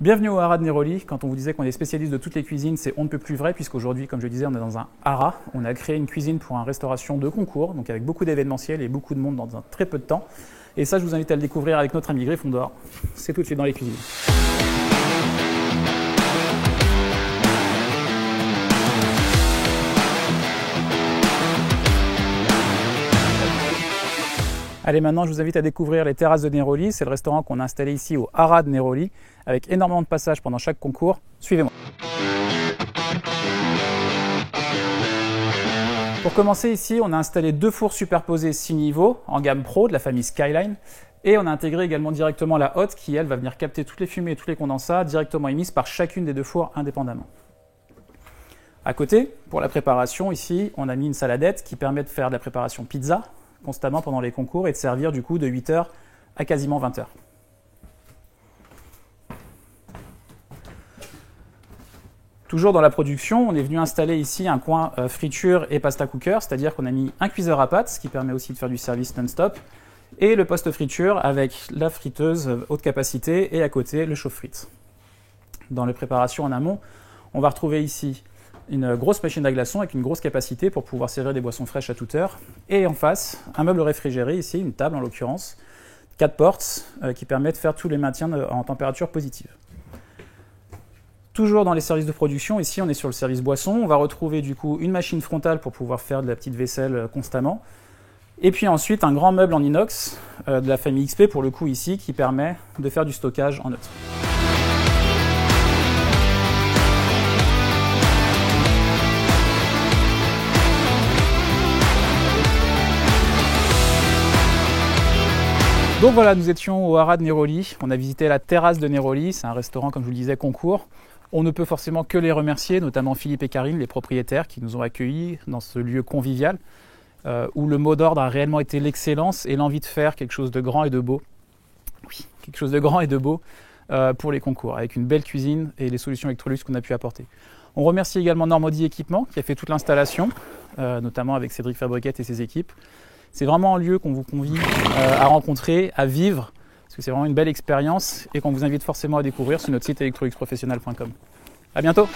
Bienvenue au Haras de Néroli. Quand on vous disait qu'on est spécialiste de toutes les cuisines, c'est on ne peut plus vrai, puisqu'aujourd'hui, comme je le disais, on est dans un haras. On a créé une cuisine pour une restauration de concours, donc avec beaucoup d'événementiels et beaucoup de monde dans un très peu de temps. Et ça, je vous invite à le découvrir avec notre ami Gryffondor. C'est tout de suite dans les cuisines. Allez, maintenant, je vous invite à découvrir les terrasses de Néroli. C'est le restaurant qu'on a installé ici au Haras de Néroli, avec énormément de passages pendant chaque concours. Suivez-moi. Pour commencer, ici, on a installé 2 fours superposés 6 niveaux en gamme Pro de la famille Skyline. Et on a intégré également directement la hotte qui, elle, va venir capter toutes les fumées et tous les condensats directement émises par chacune des 2 fours indépendamment. À côté, pour la préparation, ici, on a mis une saladette qui permet de faire de la préparation pizza constamment pendant les concours et de servir du coup de 8h à quasiment 20h. Toujours dans la production, on est venu installer ici un coin friture et pasta cooker, c'est-à-dire qu'on a mis un cuiseur à pâtes, ce qui permet aussi de faire du service non-stop, et le poste friture avec la friteuse haute capacité et à côté le chauffe-frites. Dans les préparations en amont, on va retrouver ici une grosse machine à glaçons avec une grosse capacité pour pouvoir servir des boissons fraîches à toute heure. Et en face, un meuble réfrigéré ici, une table en l'occurrence, 4 portes qui permet de faire tous les maintiens en température positive. Toujours dans les services de production, ici on est sur le service boisson, on va retrouver du coup une machine frontale pour pouvoir faire de la petite vaisselle constamment. Et puis ensuite un grand meuble en inox de la famille XP pour le coup ici qui permet de faire du stockage en neutre. Donc voilà, nous étions au Haras de Néroli, on a visité la terrasse de Néroli, c'est un restaurant comme je vous le disais concours. On ne peut forcément que les remercier, notamment Philippe et Karine, les propriétaires qui nous ont accueillis dans ce lieu convivial où le mot d'ordre a réellement été l'excellence et l'envie de faire quelque chose de grand et de beau. Oui, quelque chose de grand et de beau pour les concours, avec une belle cuisine et les solutions Electrolux qu'on a pu apporter. On remercie également Normandie Équipement qui a fait toute l'installation, notamment avec Cédric Fabriquette et ses équipes. C'est vraiment un lieu qu'on vous convie à rencontrer, à vivre, parce que c'est vraiment une belle expérience et qu'on vous invite forcément à découvrir sur notre site electroluxprofessionnel.com. À bientôt!